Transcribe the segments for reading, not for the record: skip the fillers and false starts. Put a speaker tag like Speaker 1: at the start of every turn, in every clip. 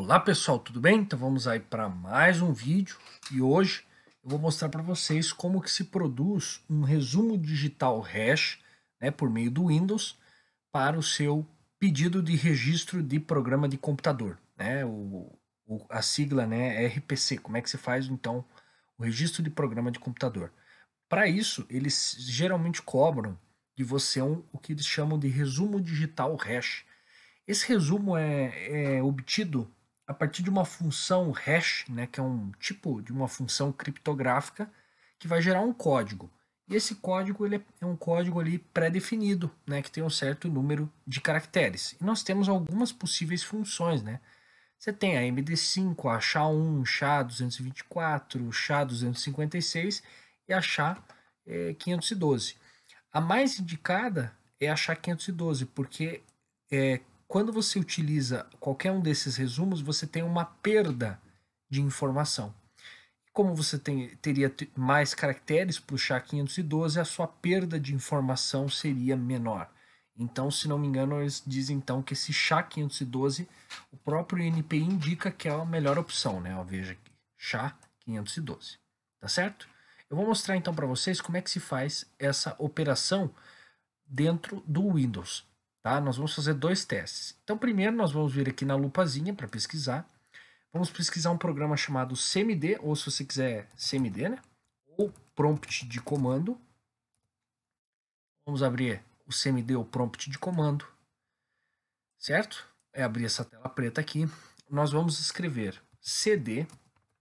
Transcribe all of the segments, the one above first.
Speaker 1: Olá pessoal, tudo bem? Então vamos aí para mais um vídeo e hoje eu vou mostrar para vocês como que se produz um resumo digital hash, né, por meio do Windows para o seu pedido de registro de programa de computador, né, a sigla, né, RPC. Como é que se faz então o registro de programa de computador? Para isso, eles geralmente cobram de você o que eles chamam de resumo digital hash. Esse resumo é obtido a partir de uma função hash, né, que é um tipo de uma função criptográfica que vai gerar um código. E esse código ele é um código ali pré-definido, né, que tem um certo número de caracteres. E nós temos algumas possíveis funções, né? Você tem a MD5, a SHA-1, SHA-224, SHA-256 e a SHA-512. A mais indicada é a SHA-512, porque quando você utiliza qualquer um desses resumos, você tem uma perda de informação. Como você teria mais caracteres para o SHA-512, a sua perda de informação seria menor. Então, se não me engano, eles dizem então que esse SHA-512, o próprio INPI indica que é a melhor opção, né? Ó, veja aqui, SHA-512, tá certo? Eu vou mostrar então para vocês como é que se faz essa operação dentro do Windows. Tá? Nós vamos fazer dois testes. Então, primeiro nós vamos vir aqui na lupazinha para pesquisar. Vamos pesquisar um programa chamado CMD, ou se você quiser CMD, né? Ou prompt de comando. Vamos abrir o CMD ou prompt de comando, certo? É abrir essa tela preta aqui. Nós vamos escrever CD,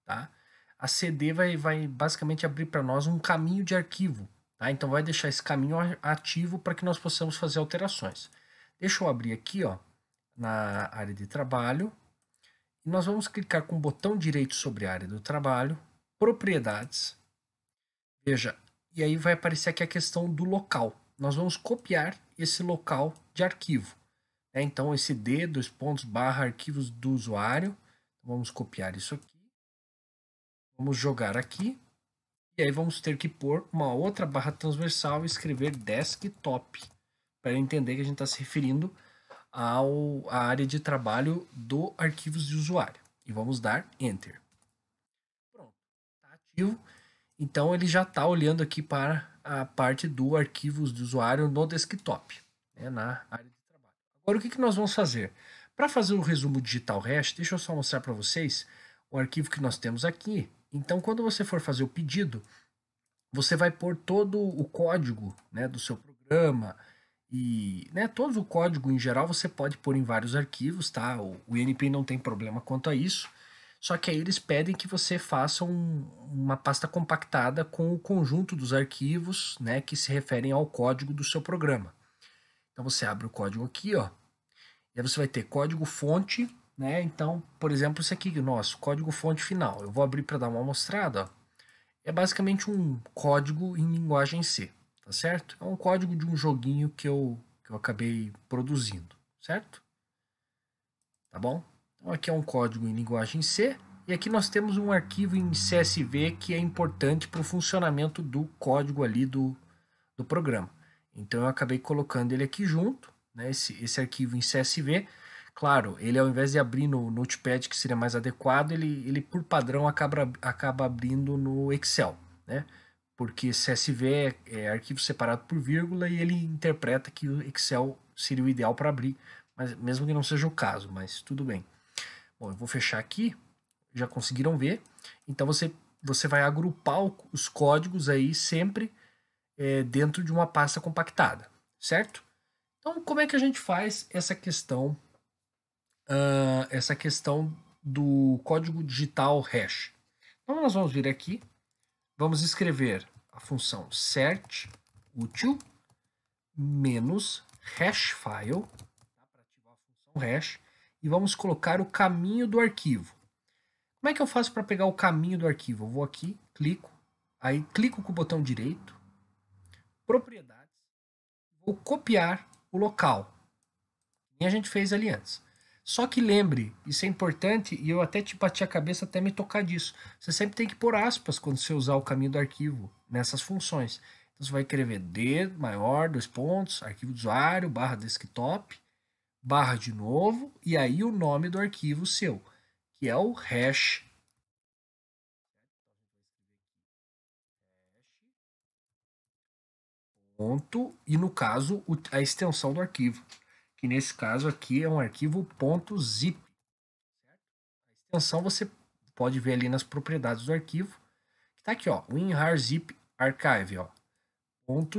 Speaker 1: tá? A CD vai basicamente abrir para nós um caminho de arquivo, tá? Então vai deixar esse caminho ativo para que nós possamos fazer alterações. Deixa eu abrir aqui, ó, na área de trabalho. E nós vamos clicar com o botão direito sobre a área do trabalho, propriedades. Veja, e aí vai aparecer aqui a questão do local. Nós vamos copiar esse local de arquivo. Então, esse D, / arquivos do usuário. Vamos copiar isso aqui. Vamos jogar aqui. E aí vamos ter que pôr uma outra barra transversal e escrever desktop. Para entender que a gente está se referindo à área de trabalho do arquivos de usuário. E vamos dar Enter. Pronto, está ativo. Então ele já está olhando aqui para a parte do arquivos de usuário no desktop, né, na área de trabalho. Agora o que nós vamos fazer? Para fazer o resumo digital hash, deixa eu só mostrar para vocês o arquivo que nós temos aqui. Então quando você for fazer o pedido, você vai pôr todo o código, né, do seu programa e, né, todo o código em geral você pode pôr em vários arquivos, tá? O INPI não tem problema quanto a isso. Só que aí eles pedem que você faça uma pasta compactada com o conjunto dos arquivos, né, que se referem ao código do seu programa. Então você abre o código aqui, ó, e aí você vai ter código fonte, né? Então, por exemplo, esse aqui, nosso código fonte final. Eu vou abrir para dar uma mostrada, ó. É basicamente um código em linguagem C, tá certo? É um código de um joguinho que eu acabei produzindo, certo? Tá bom? Então aqui é um código em linguagem C e aqui nós temos um arquivo em CSV que é importante para o funcionamento do código ali do programa. Então eu acabei colocando ele aqui junto, né, esse arquivo em CSV. Claro, ele ao invés de abrir no Notepad, que seria mais adequado, ele por padrão acaba abrindo no Excel, né? Porque CSV é arquivo separado por vírgula e ele interpreta que o Excel seria o ideal para abrir, mas mesmo que não seja o caso, mas tudo bem. Bom, eu vou fechar aqui, já conseguiram ver. Então você vai agrupar os códigos aí sempre dentro de uma pasta compactada, certo? Então, como é que a gente faz essa questão do código digital hash? Então, nós vamos vir aqui, vamos escrever a função search útil menos hashfile, tá, para ativar a função hash, e vamos colocar o caminho do arquivo. Como é que eu faço para pegar o caminho do arquivo? Eu vou aqui, clico, aí clico com o botão direito, propriedades, vou copiar o local, que a gente fez ali antes. Só que lembre, isso é importante, e eu até te bati a cabeça até me tocar disso. Você sempre tem que pôr aspas quando você usar o caminho do arquivo nessas funções. Então você vai escrever D maior, dois pontos, arquivo do usuário, barra desktop, barra de novo, e aí o nome do arquivo seu. que é o hash. Ponto, e no caso a extensão do arquivo, que nesse caso aqui é um arquivo .zip. A extensão você pode ver ali nas propriedades do arquivo, que está aqui, ó, WinRAR-zip archive, ó,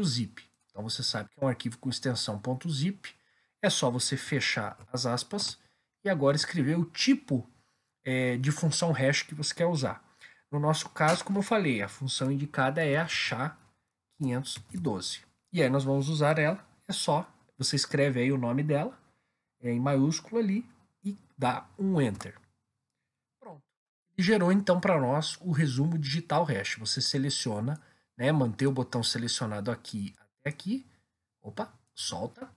Speaker 1: .zip. Então você sabe que é um arquivo com extensão .zip, é só você fechar as aspas e agora escrever o tipo de função hash que você quer usar. No nosso caso, como eu falei, a função indicada é a SHA-512. E aí nós vamos usar ela, é só, você escreve aí o nome dela, em maiúsculo ali, e dá um Enter. Pronto. E gerou então para nós o resumo digital hash. Você seleciona, né, manter o botão selecionado aqui até aqui, opa, solta,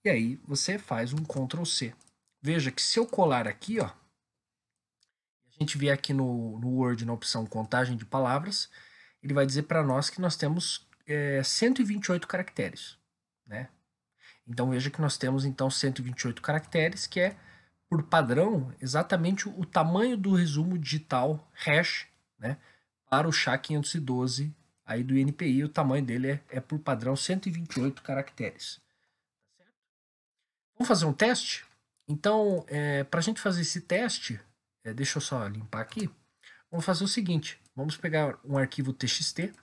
Speaker 1: e aí você faz um Ctrl C. Veja que se eu colar aqui, ó, a gente vier aqui no Word na opção contagem de palavras, ele vai dizer para nós que nós temos 128 caracteres, né? Então veja que nós temos então 128 caracteres, que é por padrão exatamente o tamanho do resumo digital hash, né, para o SHA-512 aí do INPI, o tamanho dele é por padrão 128 caracteres. Vamos fazer um teste? Então, para a gente fazer esse teste, deixa eu só limpar aqui. Vamos fazer o seguinte, vamos pegar um arquivo TXT,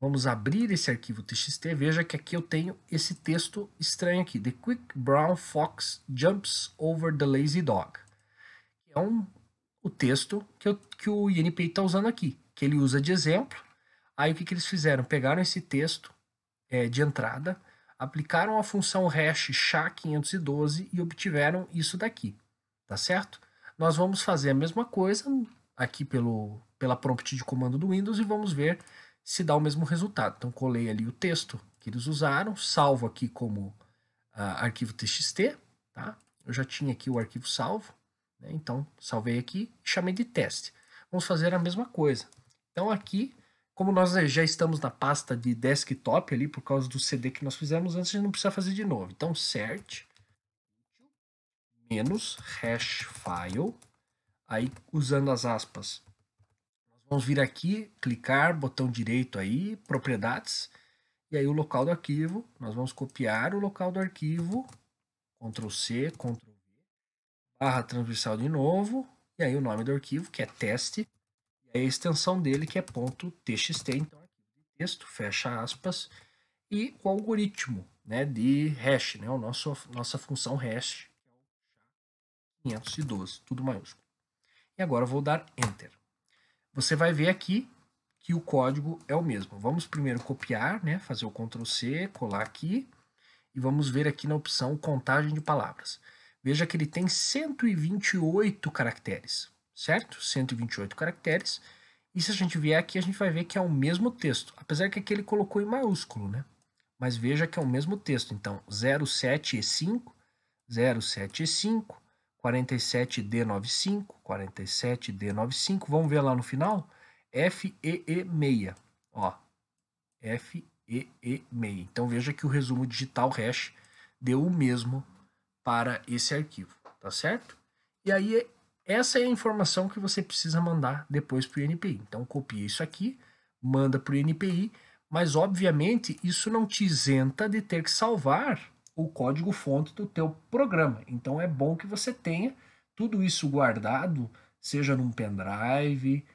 Speaker 1: vamos abrir esse arquivo TXT, veja que aqui eu tenho esse texto estranho aqui, The Quick Brown Fox Jumps Over the Lazy Dog. É o texto que o INPI está usando aqui, que ele usa de exemplo. Aí o que eles fizeram? Pegaram esse texto de entrada, aplicaram a função hash SHA-512 e obtiveram isso daqui, tá certo? Nós vamos fazer a mesma coisa aqui pela prompt de comando do Windows e vamos ver se dá o mesmo resultado. Então colei ali o texto que eles usaram, salvo aqui como arquivo TXT, tá? Eu já tinha aqui o arquivo salvo, né? Então salvei aqui e chamei de teste. Vamos fazer a mesma coisa. Então aqui, como nós já estamos na pasta de desktop ali, por causa do CD que nós fizemos antes, a gente não precisa fazer de novo. Então cert menos hash file, aí usando as aspas, nós vamos vir aqui, clicar, botão direito aí, propriedades, e aí o local do arquivo, nós vamos copiar o local do arquivo, Ctrl C, Ctrl V, barra transversal de novo, e aí o nome do arquivo, que é teste, e aí a extensão dele, que é .txt, então arquivo de texto, fecha aspas, e o algoritmo, né, de hash, né, nossa função hash, que é o 512, tudo maiúsculo. E agora eu vou dar Enter. Você vai ver aqui que o código é o mesmo. Vamos primeiro copiar, né, fazer o Ctrl C, colar aqui, e vamos ver aqui na opção contagem de palavras. Veja que ele tem 128 caracteres, certo? 128 caracteres. E se a gente vier aqui, a gente vai ver que é o mesmo texto, apesar que aqui ele colocou em maiúsculo, né? Mas veja que é o mesmo texto. Então, 07E5, 07E5, 47D95, 47D95. Vamos ver lá no final? FEE6. Ó, FEE6. Então veja que o resumo digital hash deu o mesmo para esse arquivo, tá certo? E aí essa é a informação que você precisa mandar depois para o INPI. Então copia isso aqui, manda para o INPI, mas obviamente isso não te isenta de ter que salvar o código-fonte do teu programa. Então é bom que você tenha tudo isso guardado, seja num pendrive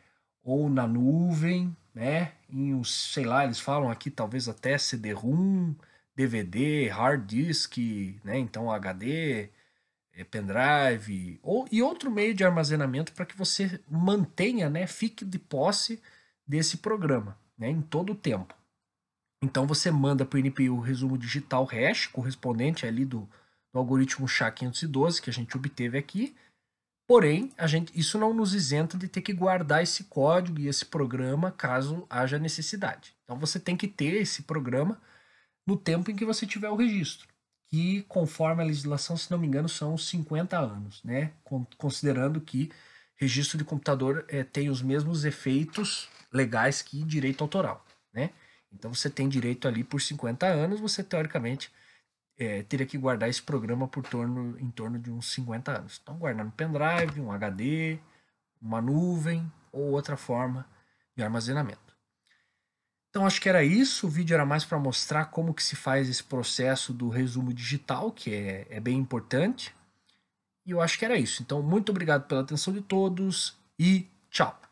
Speaker 1: ou na nuvem, né? Em uns, sei lá, eles falam aqui talvez até CD-ROM, DVD, hard disk, né? Então HD, pendrive e outro meio de armazenamento para que você mantenha, né? Fique de posse desse programa, né? Em todo o tempo. Então você manda para o INPI o resumo digital hash correspondente ali do algoritmo SHA-512 que a gente obteve aqui. Porém, isso não nos isenta de ter que guardar esse código e esse programa caso haja necessidade. Então você tem que ter esse programa no tempo em que você tiver o registro, que conforme a legislação, se não me engano, são 50 anos, né? Considerando que registro de computador tem os mesmos efeitos legais que direito autoral, né? Então você tem direito ali por 50 anos, você teoricamente teria que guardar esse programa em torno de uns 50 anos. Então, guardar no pendrive, um HD, uma nuvem ou outra forma de armazenamento. Então, acho que era isso. O vídeo era mais para mostrar como que se faz esse processo do resumo digital, que é bem importante. E eu acho que era isso. Então, muito obrigado pela atenção de todos e tchau!